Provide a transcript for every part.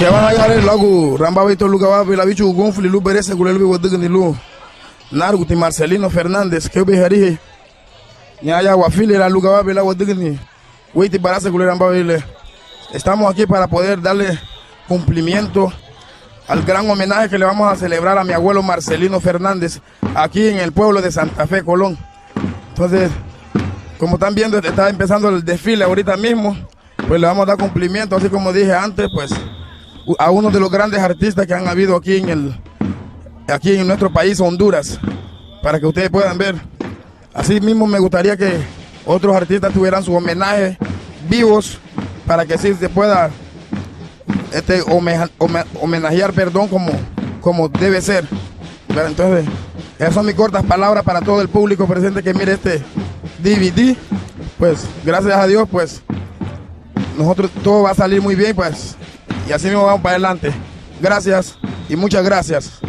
que van a llegar el lago Rambabito Lugaba la bichu gonfli lu berese gulelu wadugni lu narguti Marcelino Fernández que bejarije ñaya wafile la Lugaba la wadugni weiti barase gulelu Rambabile. Estamos aquí para poder darle cumplimiento al gran homenaje que le vamos a celebrar a mi abuelo Marcelino Fernández aquí en el pueblo de Santa Fe, Colón. Entonces, como están viendo, está empezando el desfile ahorita mismo, pues le vamos a dar cumplimiento, así como dije antes, pues a uno de los grandes artistas que han habido aquí en nuestro país, Honduras, para que ustedes puedan ver. Así mismo me gustaría que otros artistas tuvieran su homenaje vivos, para que sí se pueda homenajear, perdón, como debe ser. Pero entonces, esas son mis cortas palabras para todo el público presente que mire este DVD. Pues, gracias a Dios, pues, nosotros todo va a salir muy bien, pues, y así mismo vamos para adelante. Gracias y muchas gracias.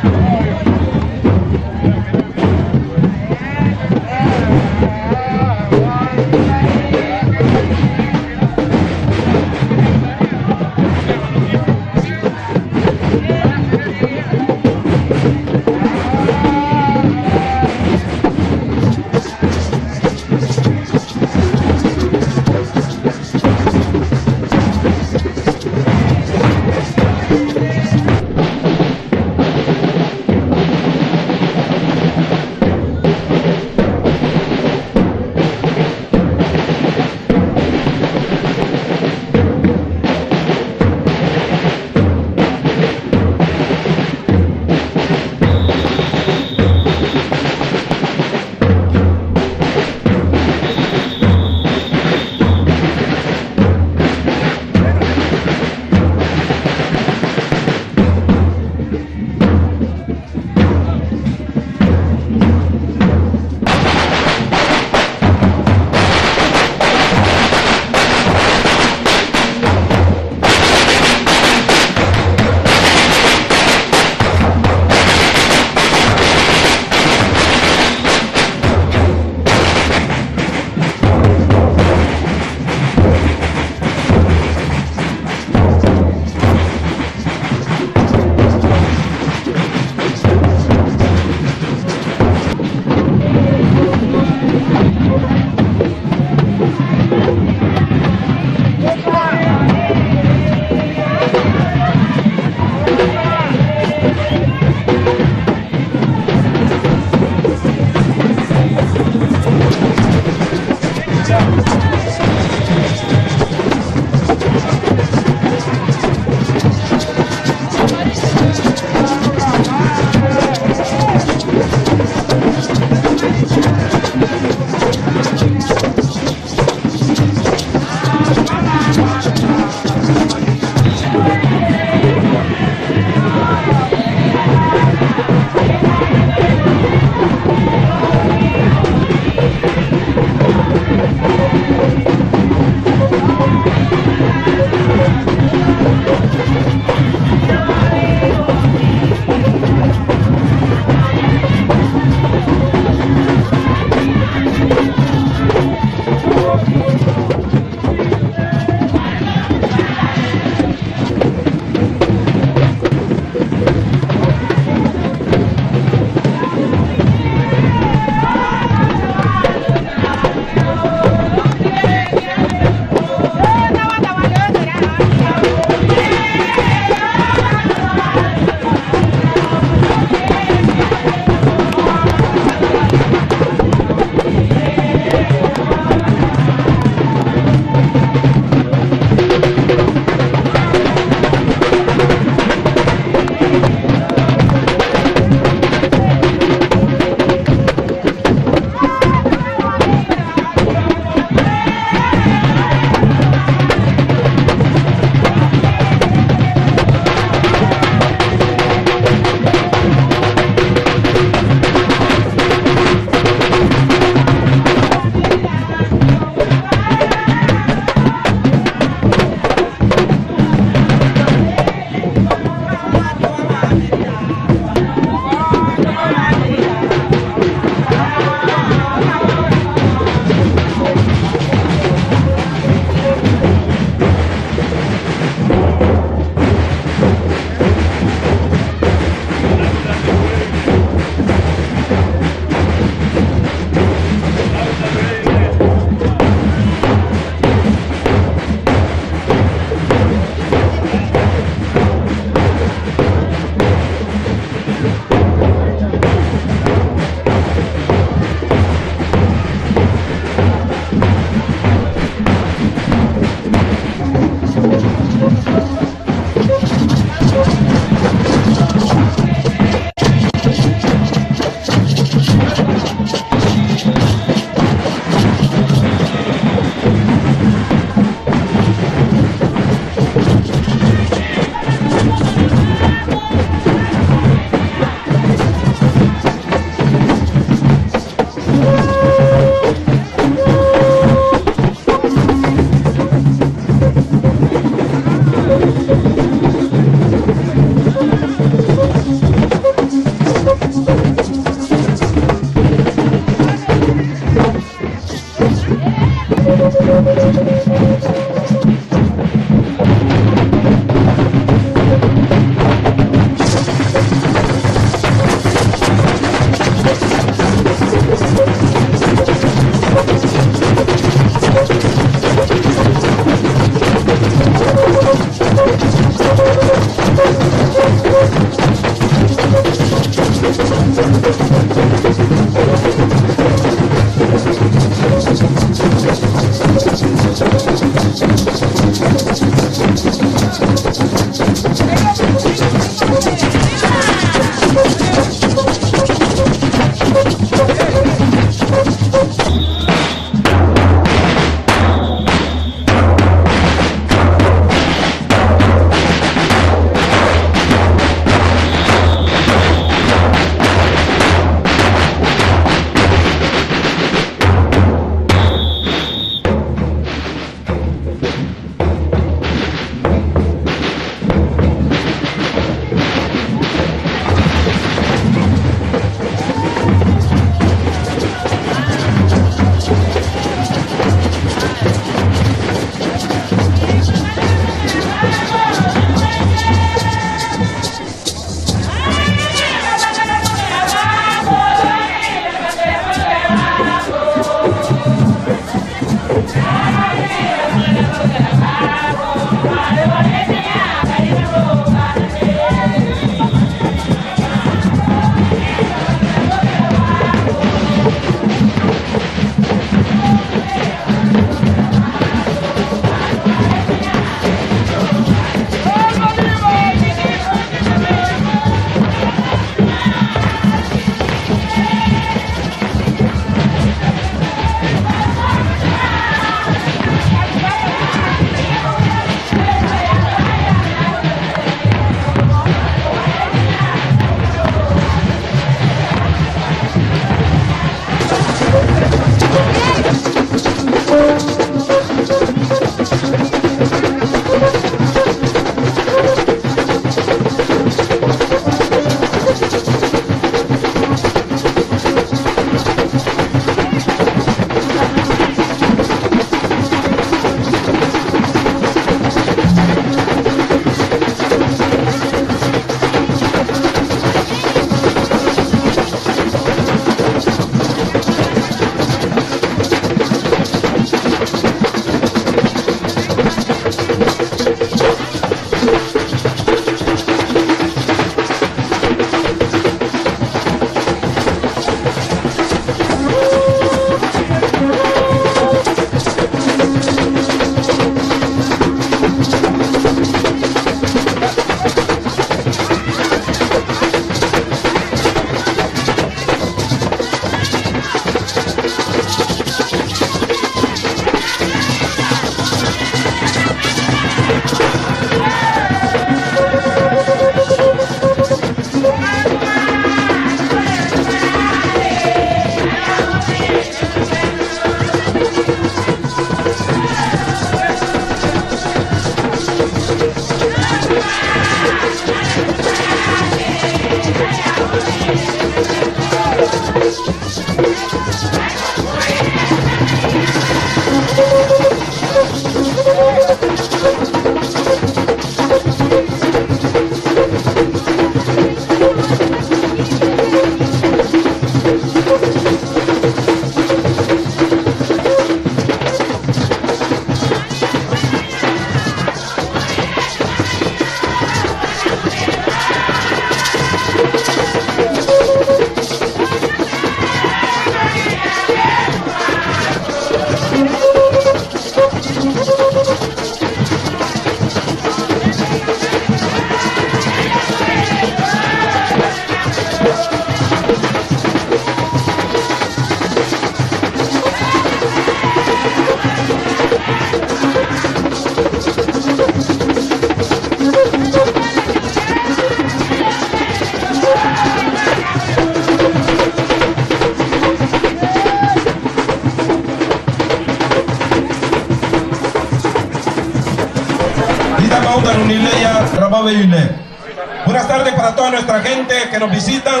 Buenas tardes para toda nuestra gente que nos visitan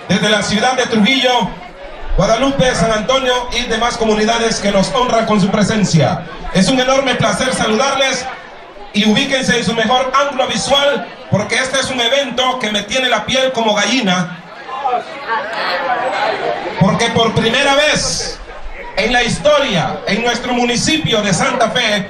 desde la ciudad de Trujillo, Guadalupe, San Antonio y demás comunidades que nos honran con su presencia. Es un enorme placer saludarles y ubíquense en su mejor ángulo visual porque este es un evento que me tiene la piel como gallina. Porque por primera vez en la historia, en nuestro municipio de Santa Fe,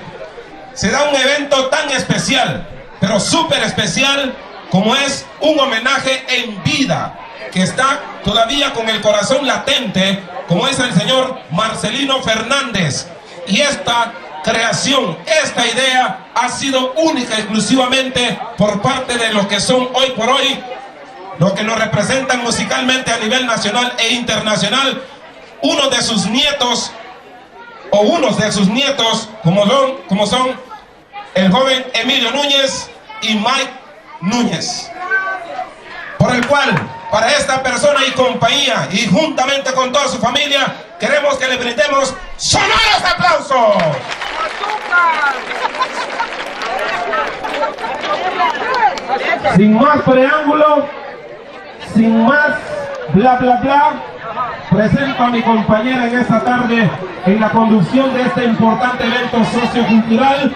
se da un evento tan especial, pero súper especial, como es un homenaje en vida, que está todavía con el corazón latente, como es el señor Marcelino Fernández. Y esta creación, esta idea ha sido única exclusivamente por parte de los que son hoy por hoy, los que nos representan musicalmente a nivel nacional e internacional, unos de sus nietos, como son el joven Emilio Núñez y Mike Núñez, por el cual, para esta persona y compañía, y juntamente con toda su familia, queremos que le brindemos sonoros aplausos. Sin más preámbulo, sin más bla bla bla, presento a mi compañera en esta tarde en la conducción de este importante evento sociocultural,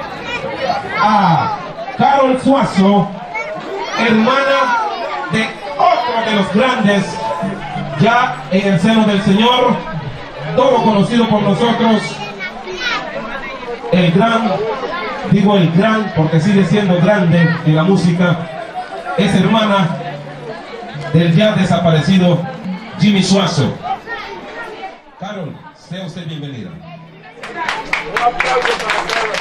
a Carol Suazo, hermana de otro de los grandes ya en el seno del Señor, todo conocido por nosotros, el gran, digo el gran porque sigue siendo grande en la música, es hermana del ya desaparecido Jimmy Suazo. Carol, sea usted bienvenida. Un aplauso para Carol.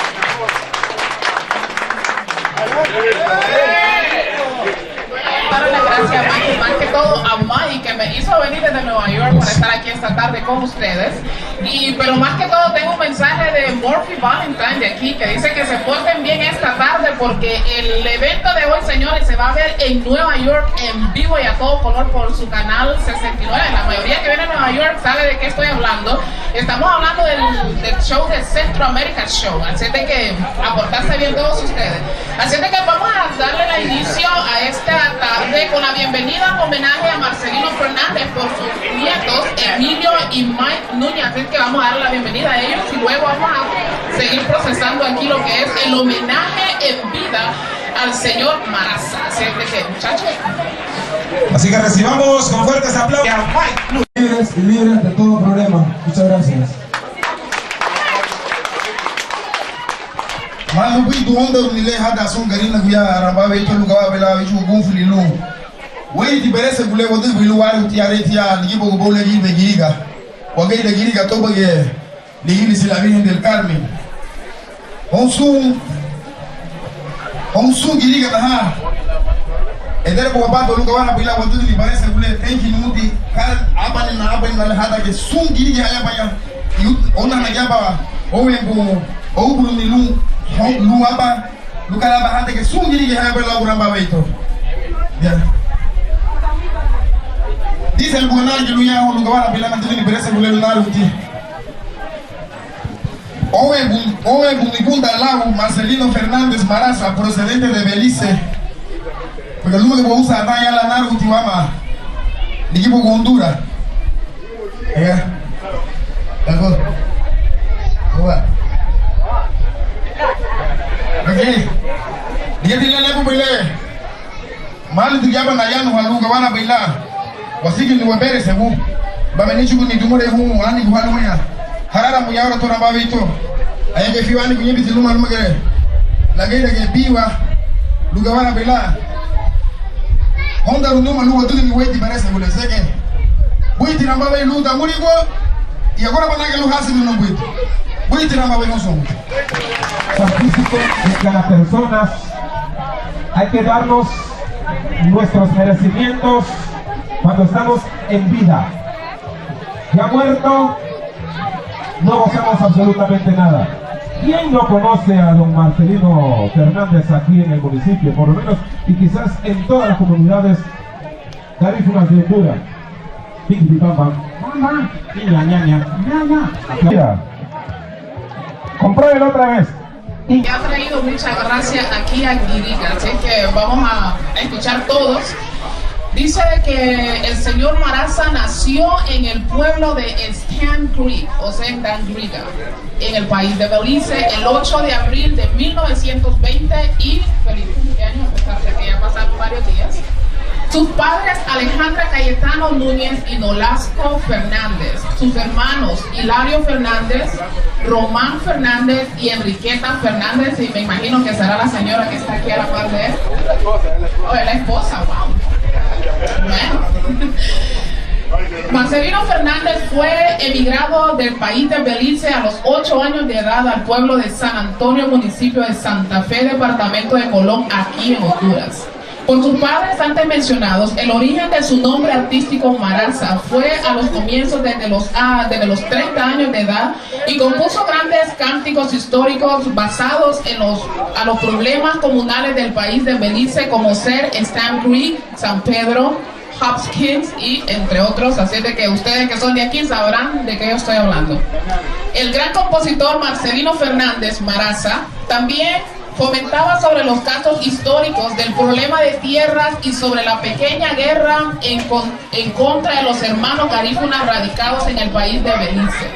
Darle las gracias a Mike, más que todo a Mike, que me hizo venir desde Nueva York para estar aquí esta tarde con ustedes. Pero más que todo tengo un mensaje de Murphy Valentine de aquí que dice que se porten bien esta tarde porque el evento de hoy, señores, se va a ver en Nueva York en vivo y a todo color por su canal 69. La mayoría que viene a Nueva York sabe de qué estoy hablando. Estamos hablando del show de Centro America Show, así de que aportarse bien todos ustedes. Así de que vamos a darle el inicio a esta tarde con la bienvenida, homenaje a Marcelino Fernández por sus nietos Emilio y Mike Núñez. Así que vamos a darle la bienvenida a ellos y luego vamos a seguir procesando aquí lo que es el homenaje en vida al señor Maraza. Así que, muchachos. Así que recibamos con fuertes aplausos a Mike Núñez. Libres y libres de todo problema. Muchas gracias. Malu tu onda unile hada son garina via ramba be to lugawa bela be chu gonfli lu. Wei ti berese gule wodi bilu waru ti areti ya libo go bole gi be giga. Wa ge de giga to bage ligi si la Virgen del Carmen. Onsu giga ha. Edere ko bato lugawa na bila wodi ni berese gule tenki muti kal abani na abani na hada ke sun giga ya baya. Ona na jaba owengo obulu ni lu lu aba lu kala ba hande ke sungiri ke ha bela uramba weito ya dice el buenar que lu ya lu gawala bila na tini berese gule na luti owe bunda lau Marcelino Fernández Maraza procedente de Belice porque lu que usa ta ya la naruti wama equipo Honduras ya algo hola. Okay. Dia tidak lepo bela. Mal tu jaba na yanu halu gawana bela. Wasiki ni wabere sebu. Baba ni chuku ni dumore hu ani buhalo ya. Harara mu yawra to na baba ito. Ayake fiwani kunyibi tiluma lumagere. Lagere ke biwa lu gawana bela. Honda runuma lu watu ni weti barese bule seke. Buiti na baba lu ta muri go. Y agora banake lu hasi no buiti. Buiti na baba no son. Artístico de cada persona, hay que darnos nuestros merecimientos cuando estamos en vida. Ya muerto, no gozamos absolutamente nada. ¿Quién no conoce a don Marcelino Fernández aquí en el municipio? Por lo menos, y quizás en todas las comunidades garífunas de Honduras. Pim, pam, pam. Ña, ña, ña. Compruébelo otra vez. Y ha traído mucha gracia aquí a Guiriga, así que vamos a escuchar todos Dice que el señor Maraza nació en el pueblo de Stan Creek, o sea, en Dangriga, en el país de Belice, el 8 de abril de 1920 y feliz cumpleaños, a pesar de que ya pasaron varios días. Sus padres, Alejandra Cayetano Núñez y Nolasco Fernández. Sus hermanos, Hilario Fernández, Román Fernández y Enriqueta Fernández. Y me imagino que será la señora que está aquí a la par de él. Oh, es la esposa, wow. Bueno. Marcelino Fernández fue emigrado del país de Belice a los 8 años de edad al pueblo de San Antonio, municipio de Santa Fe, departamento de Colón, aquí en Honduras. Por sus padres antes mencionados, el origen de su nombre artístico Maraza fue a los comienzos desde los 30 años de edad y compuso grandes cánticos históricos basados en los problemas comunales del país de Belice, como ser Stan Creek, San Pedro, Hopkins y entre otros, así de que ustedes que son de aquí sabrán de qué yo estoy hablando. El gran compositor Marcelino Fernández Maraza también fomentaba sobre los casos históricos del problema de tierras y sobre la pequeña guerra en contra de los hermanos garífunas radicados en el país de Belice.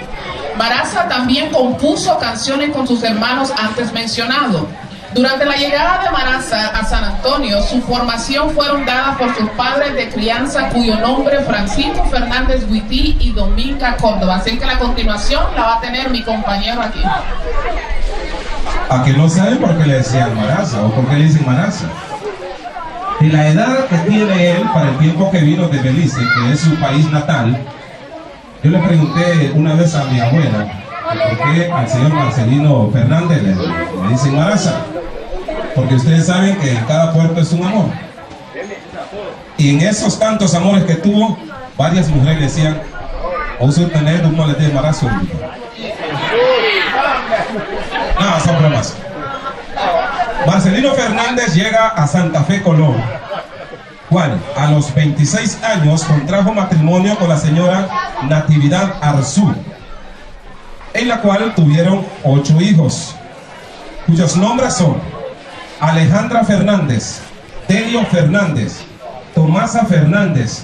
Maraza también compuso canciones con sus hermanos antes mencionados. Durante la llegada de Maraza a San Antonio, su formación fueron dadas por sus padres de crianza, cuyo nombre Francisco Fernández Huití y Dominga Córdoba. Así que la continuación la va a tener mi compañero aquí. A que no saben por qué le decían Maraza o por qué le dicen Maraza. De la edad que tiene él para el tiempo que vino de Belice, que es su país natal, yo le pregunté una vez a mi abuela por qué al señor Marcelino Fernández le dicen Maraza. Porque ustedes saben que cada puerto es un amor. Y en esos tantos amores que tuvo, varias mujeres le decían, o usted tener un no le dé embarazo. No, son bromas. Marcelino Fernández llega a Santa Fe, Colón. Juan, a los 26 años, contrajo matrimonio con la señora Natividad Arzú, en la cual tuvieron 8 hijos, cuyos nombres son Alejandra Fernández, Delio Fernández, Tomasa Fernández,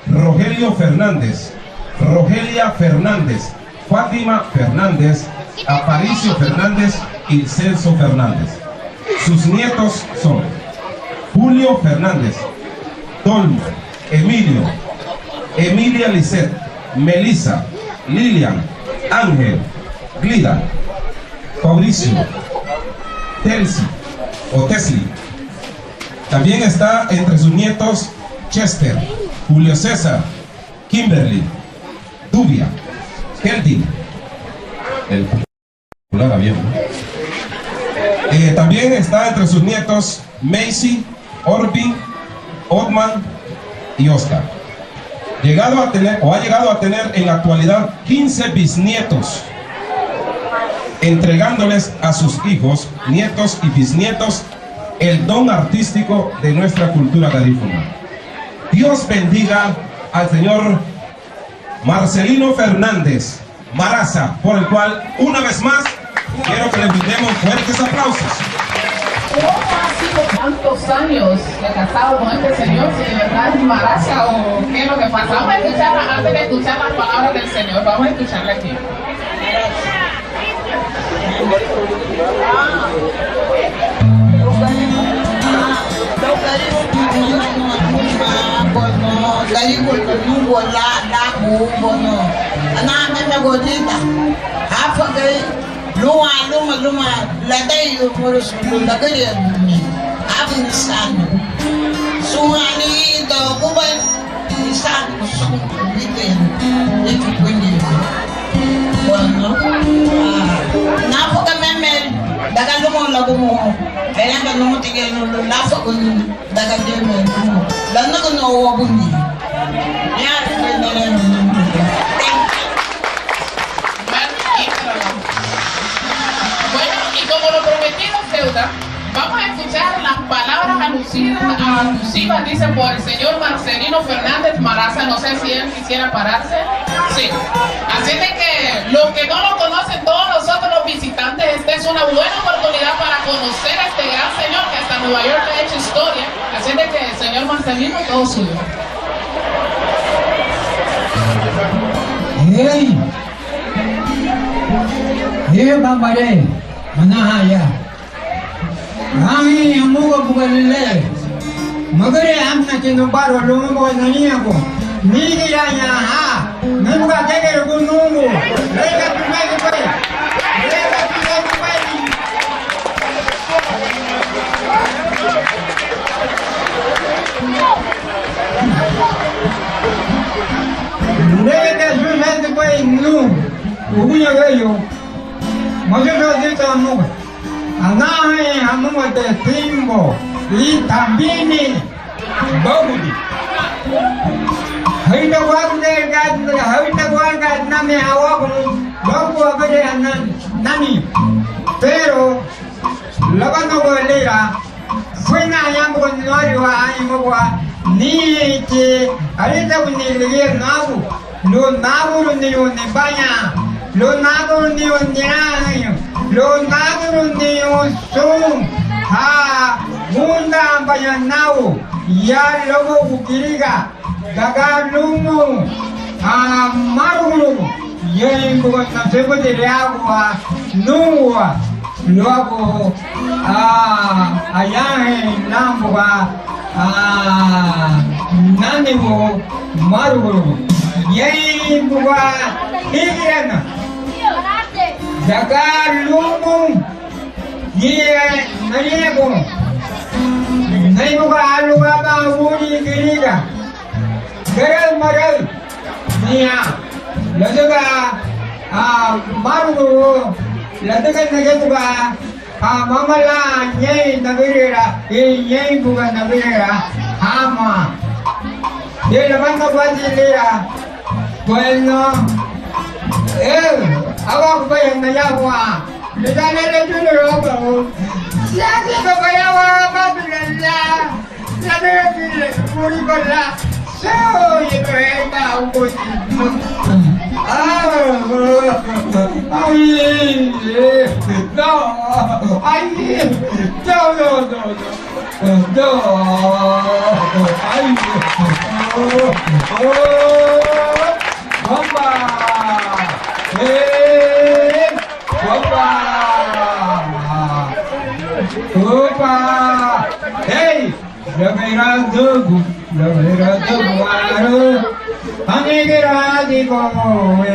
Rogelio Fernández, Rogelia Fernández, Fátima Fernández, Aparicio Fernández y Celso Fernández. Sus nietos son Julio Fernández, Dolmo, Emilio, Emilia Lisset, Melissa, Lilian, Ángel, Glida, Fabricio, Telsi o Tesli. También está entre sus nietos Chester, Julio César, Kimberly, Dubia, Keldin, el popular avión. También está entre sus nietos Macy, Orbin, Otman y Oscar. Ha llegado a tener en la actualidad 15 bisnietos, entregándoles a sus hijos, nietos y bisnietos el don artístico de nuestra cultura garífuna. Dios bendiga al señor Marcelino Fernández Maraza, por el cual una vez más quiero que le brindemos fuertes aplausos. ¿Cómo ha sido tantos años de casado con este señor? Si de verdad es Maraza o qué es lo que pasa. Vamos a escucharla antes de escuchar las palabras del señor. Vamos a escucharla aquí. Luma ladai urus lagari abin sanu suhani do kuban isan sun biten itu punya bueno na foka memel daga lumo lagu mo kaya ka lumo tigel no la foka daga deme la no no wabuni ya como lo prometido es deuda, vamos a escuchar las palabras alusivas, dicen por el señor Marcelino Fernández Maraza. No sé si él quisiera pararse. Sí. Así de que los que no lo conocen, todos nosotros los visitantes, esta es una buena oportunidad para conocer a este gran señor que hasta Nueva York ha hecho historia. Así de que, señor Marcelino, todo suyo. Hey, Bambare, Manahaya. Ami amuga bugalile. Magare amna kinubaro lumo naniako. Nigi ya ha. Namuga kege gunungu. Lega tumai pai. Lega tumai pai. Lega tumai pai nu. Ubunya gayo. Majudo dita amuga. Anahe amuga de timbo. Y también Bogudi. Hay the one there got how the one got Nami Hawaku, Bogu Abede and Nani. Pero Lavano Lera, when I am going to Noria, Ni, Arita will need Nabu, Lo Nabu Neo Nebaya, Lo Nabu Neo Nian, Lo Nabu Neo Sum, Ha. Munda bayanau ya logo bukiriga gaga lumu marulu ye bukan nasib dari agua nuwa logo ayah nambuga nani bu marulu ye bukan higirana gaga lumu ye naniego नहीं होगा आलू का बाबूजी गिरेगा गरल मरल निया लदगा मारू लदगा नगेगा मामला ये नगरेरा ये बुगा नगरेरा हामा ये लबन का बाजी लेरा bueno अब आप नया हुआ लेदाने ले चुने रोगा Lagi kebayawa Babylonlah, lagi murikollah, so itu hebat aku. Opa! Hey! Lavirado aro, anegiradi come.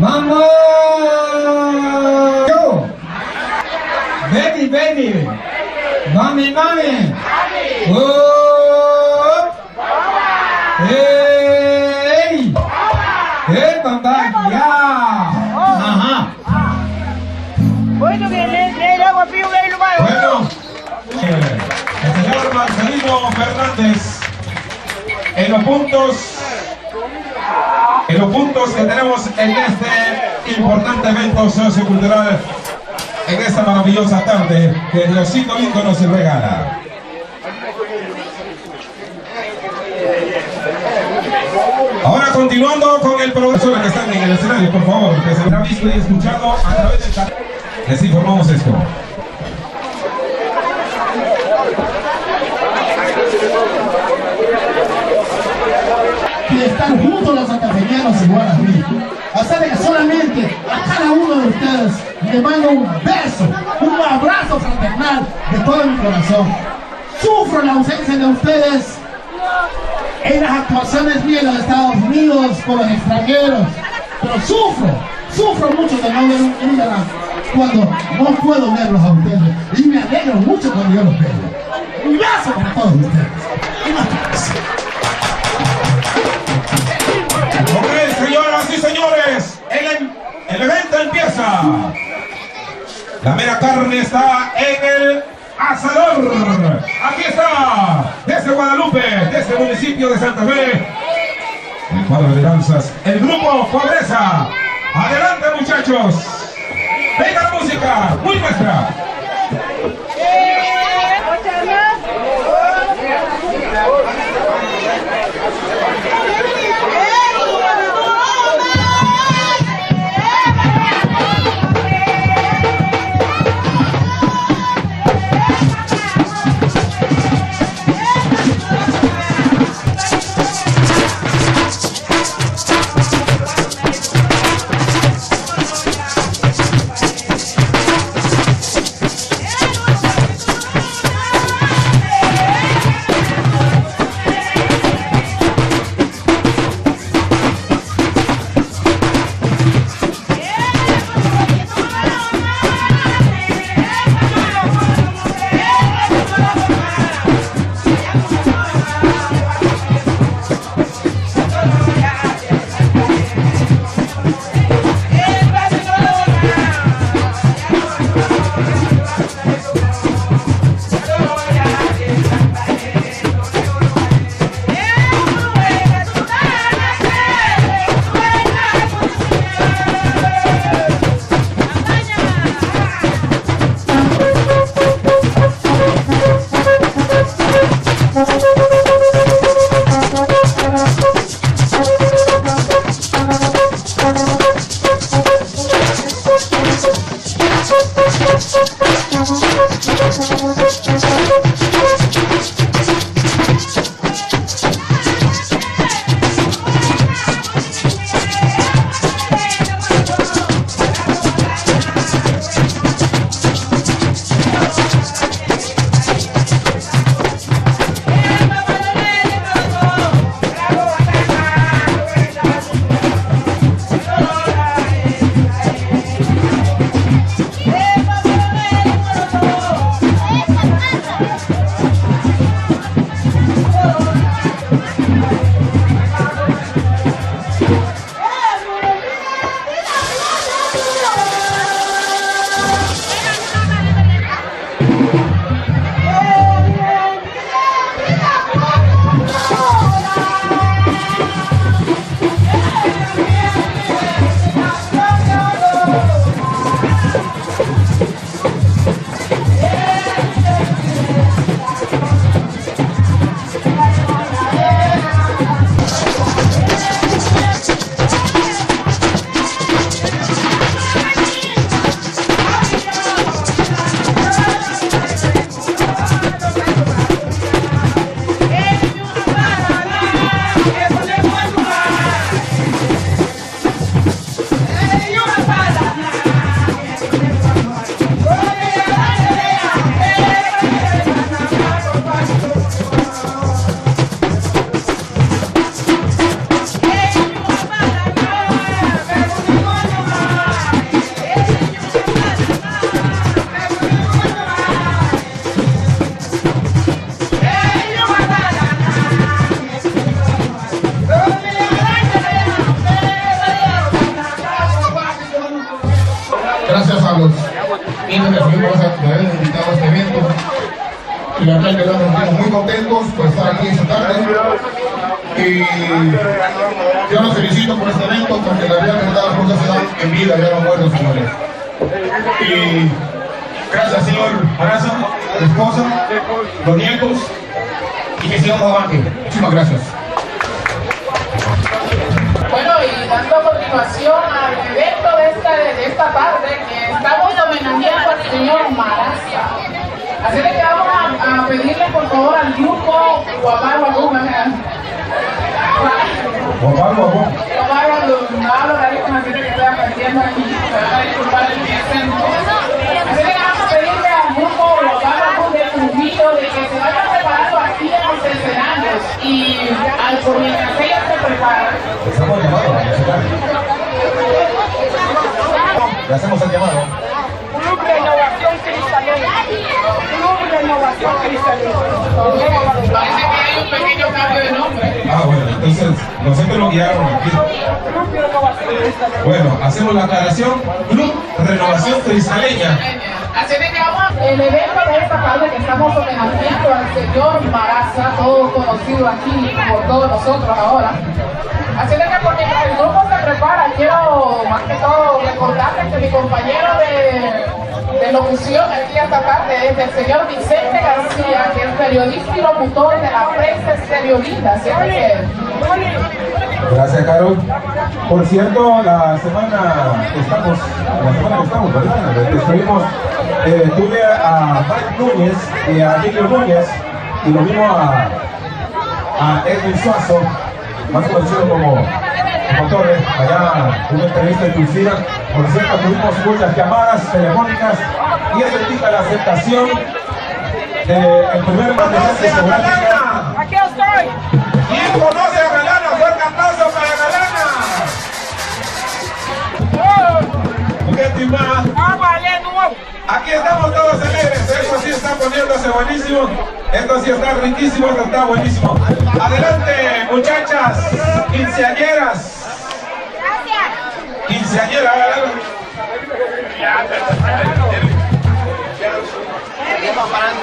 Mambo! Yo! Baby, baby! Mommy, mommy! Oh! Hey! Hey, bamba! Yeah! Ajá! Bueno, el señor Marcelino Fernández en los puntos en los puntos que tenemos en este importante evento sociocultural, en esta maravillosa tarde que Diosito lindo nos regala. Ahora continuando con el programa que están en el escenario, por favor, que se habrá visto y escuchado a través del canal. Les informamos esto. Y estar juntos los santafeñanos igual a mí. Hacer que solamente a cada uno de ustedes le mando un beso, un abrazo fraternal de todo mi corazón. Sufro la ausencia de ustedes en las actuaciones mías en los Estados Unidos con los extranjeros, pero sufro mucho de no ver un gran cuando no puedo verlos a ustedes, y me alegro mucho cuando yo los veo. Un beso para todos ustedes. Ok, señoras y señores, el evento empieza. La mera carne está en el asador. Aquí está, desde Guadalupe, desde el municipio de Santa Fe, el cuadro de danzas, el grupo Pobreza. Adelante, muchachos. Venga la música, muy nuestra. Gracias a los quienes recibimos a través de este evento. y la verdad que nos sentimos muy contentos por estar aquí esta tarde. Y yo los felicito por este evento porque la verdad las cosas se dan en vida, ya no muertos, señores. Y gracias, señor Maraza, la esposa, los nietos, y que sigamos adelante. Muchísimas gracias. Bueno, y dando continuación al evento de esta tarde, que estamos homenajeando al señor Maraza. Así de que vamos a pedirle por favor al grupo Guapar Guapú, no hablo de ahí con la gente que estoy aprendiendo aquí, me van a disculpar el acento. Así que vamos a pedirle al grupo Guapar Guapú de Trujillo de que se vayan preparando aquí en los escenarios y al mientras ellos se preparan. Estamos llamados a musical. Le hacemos el llamado. Club de Innovación Cristalina. Club de Innovación Cristalina. Parece que hay un pequeño cambio de nombre. Ah, bueno, entonces nosotros lo guiaron aquí. Club de Innovación Cristalina. Bueno, hacemos la aclaración. Club Renovación Cristaleña. Así de que vamos el evento de esta tarde que estamos homenajeando al señor Maraza, todo conocido aquí por todos nosotros ahora. Así de que por mientras el grupo se prepara, quiero más que todo recordarles que mi compañero de locución aquí esta tarde es el señor Vicente García, que es periodista y locutor de la prensa exteriorista. Así que Gracias, Carol. Por cierto, la semana que estamos, ¿verdad? Estuvimos, tuve a Mike Núñez y a Emilio Núñez y lo vimos a Edwin Suazo, más conocido como Torres, allá una entrevista exclusiva. Por cierto, tuvimos muchas llamadas telefónicas y eso indica la aceptación del primer manejante de seguridad. Aquí estoy. ¿Quién conoce a Galana? ¡Fuerte aplauso para Galana! ¿Qué estimada? Aquí estamos todos alegres. Esto sí está poniéndose buenísimo. Esto sí está riquísimo. Esto está buenísimo. Adelante, muchachas. Quinceañeras. Quinceañeras. ¡Vamos!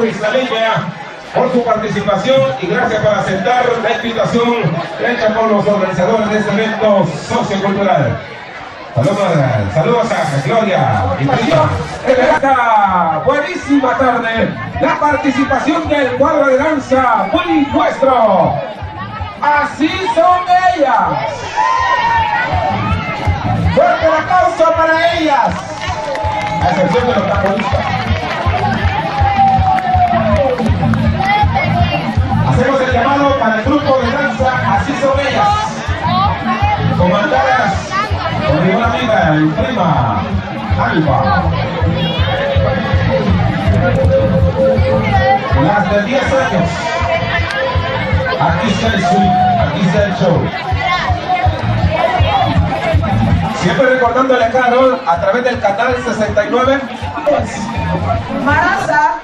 Cristaleña por su participación y gracias por aceptar la invitación hecha por los organizadores de este evento sociocultural. Saludos a Gloria y Prima. En esta buenísima tarde, la participación del cuadro de danza Muy Nuestro. Así son ellas. Fuerte el aplauso para ellas, a excepción de los tamboristas. Hacemos el llamado para el grupo de danza Así son ellas, comandadas por mi buena amiga y prima Alba. Las de 10 años. Aquí está el swing, aquí está el show. Siempre recordándole a Carol a través del canal 69. Marasa,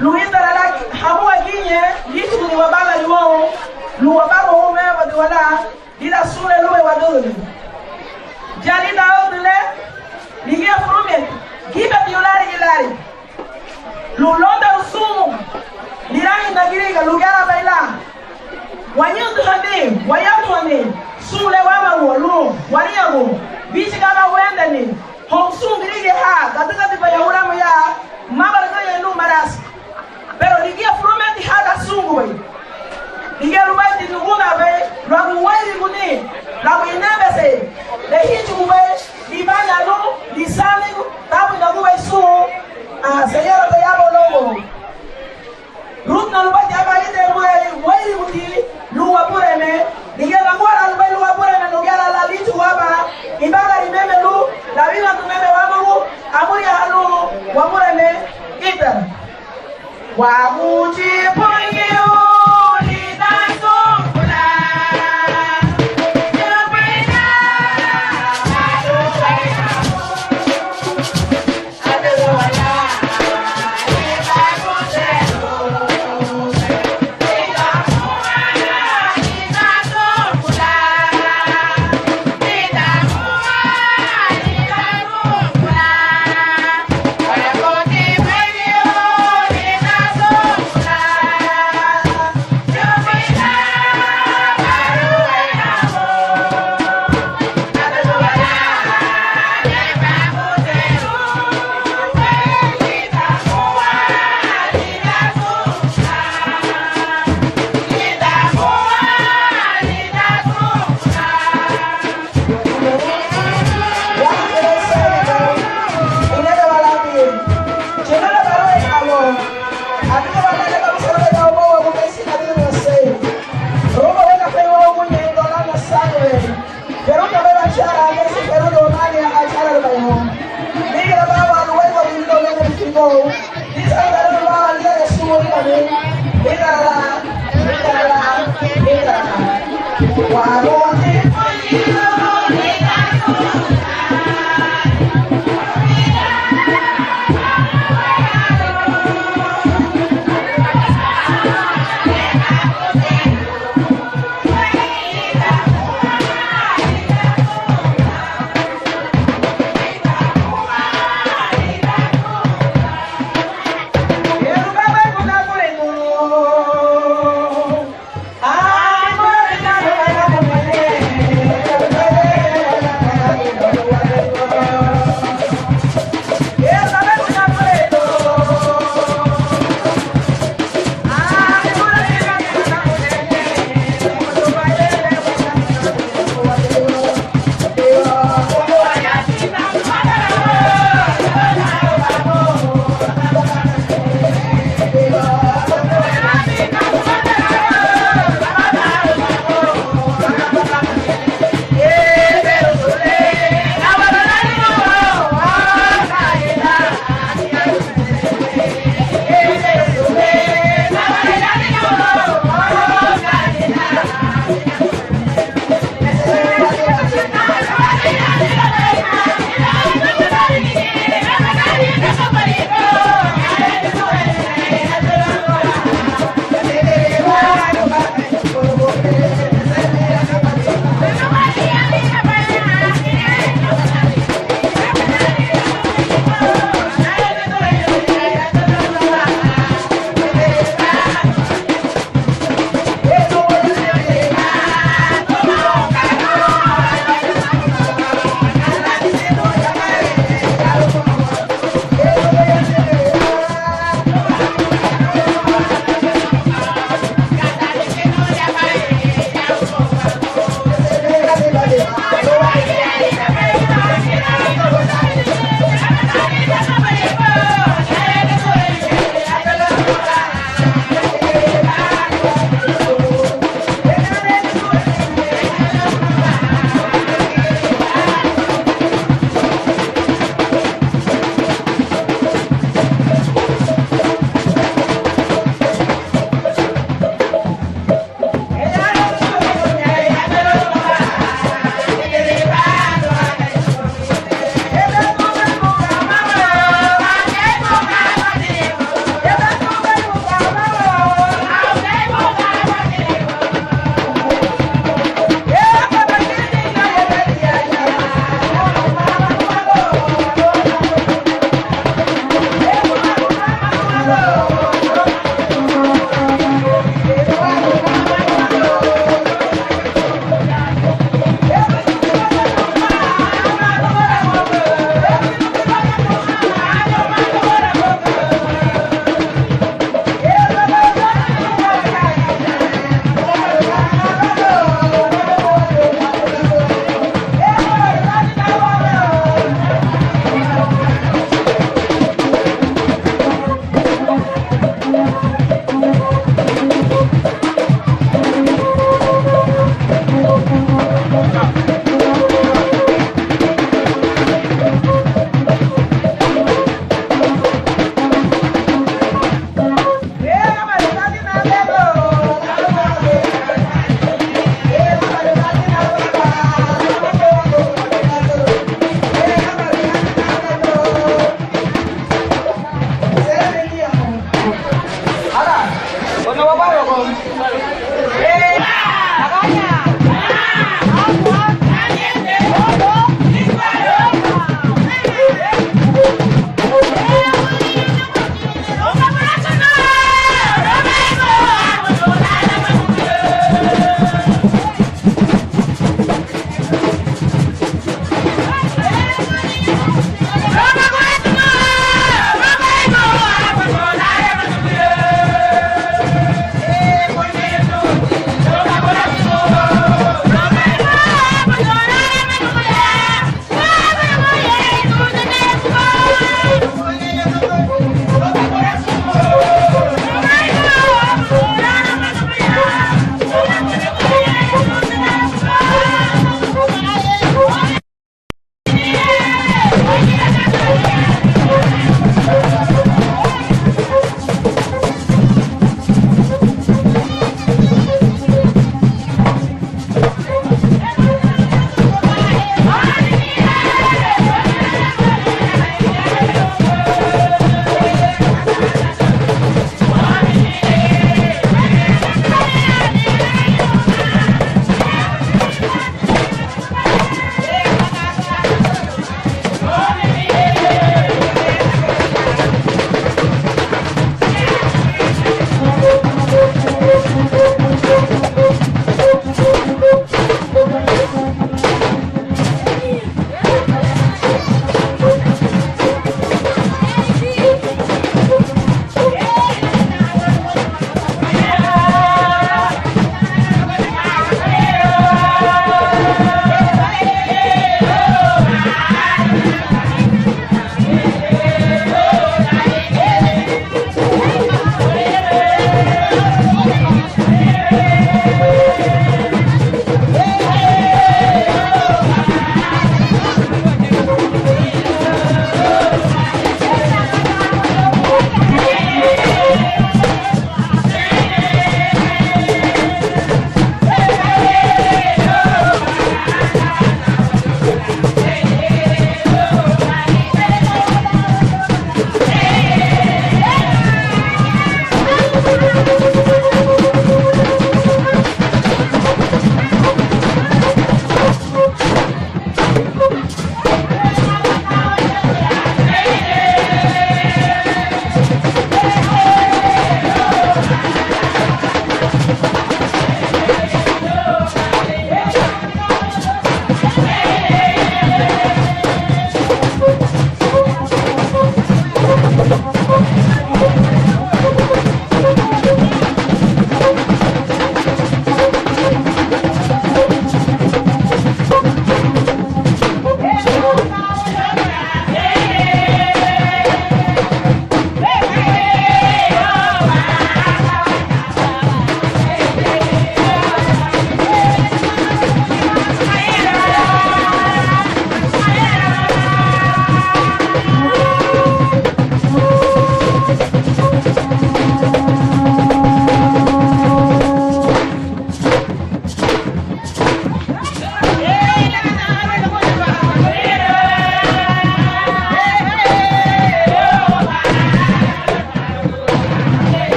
Luis Darala, Hamu Aguille, Litu de Wabala Luo, Luababo Home, Waduala, Lida Sule Lue Waduli. Janita Odule, Ligia Frumet, Giba Violari Gilari, Lulonda Sumu, Lirani Nagiriga, Lugara Baila, Wanyu Tuhane, Wayatuane, Sule Wama Lu, Wariago, Bichigana Wendani, Hong Sung Rigi Ha, Kataka Bayawama Ya, Mabarga no Maras. Pero Ligia Frumet Hada Sungu. Ligia Rubai de Nuguna Bay, Ragu Wai Guni, Ragu Inabese, the Hitchuway, Libana Lu, Lisani, Tabu Naguay Su, Señor de Yabo Lobo. Ruth Naluba Yabai de Wai Guni, Lua Pureme, Ligia Naguara Lubai Lua Pureme, Nugara La Lichuaba, Ibaga Rimemelu, La Viva Tumeme Wamu, Amuria Halu, Wamureme, Ita. Wamuchi Ponyo. Ahora, ¿cuándo va para con? Por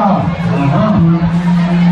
Ajá.